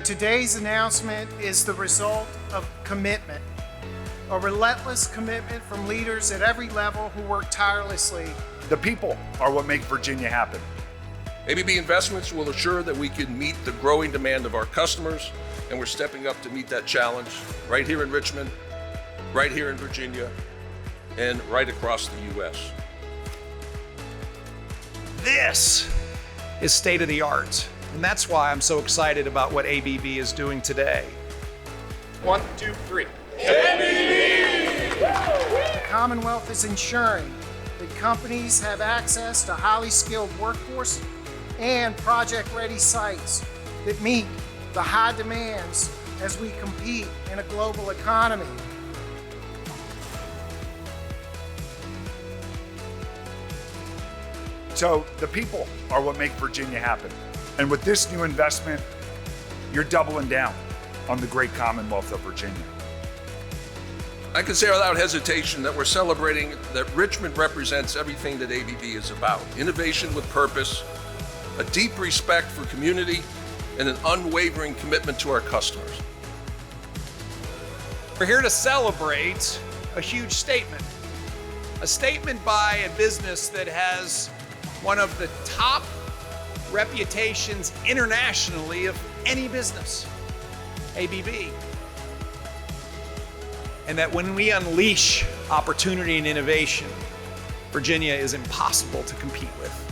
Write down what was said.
Today's announcement is the result of commitment, a relentless commitment from leaders at every level who work tirelessly. The people are what make Virginia happen. ABB investments will assure that we can meet the growing demand of our customers, and we're stepping up to meet that challenge right here in Richmond, right here in Virginia, and right across the U.S. This is state of the art, and that's why I'm so excited about what ABB is doing today. 1, 2, 3. The Commonwealth is ensuring that companies have access to highly skilled workforce and project-ready sites that meet the high demands as we compete in a global economy. So the people are what make Virginia happen. And with this new investment, you're doubling down on the great Commonwealth of Virginia. I can say without hesitation that we're celebrating that Richmond represents everything that ABB is about. Innovation with purpose, a deep respect for community, and an unwavering commitment to our customers. We're here to celebrate a huge statement. A statement by a business that has one of the top reputations internationally of any business, ABB. And that when we unleash opportunity and innovation, Virginia is impossible to compete with.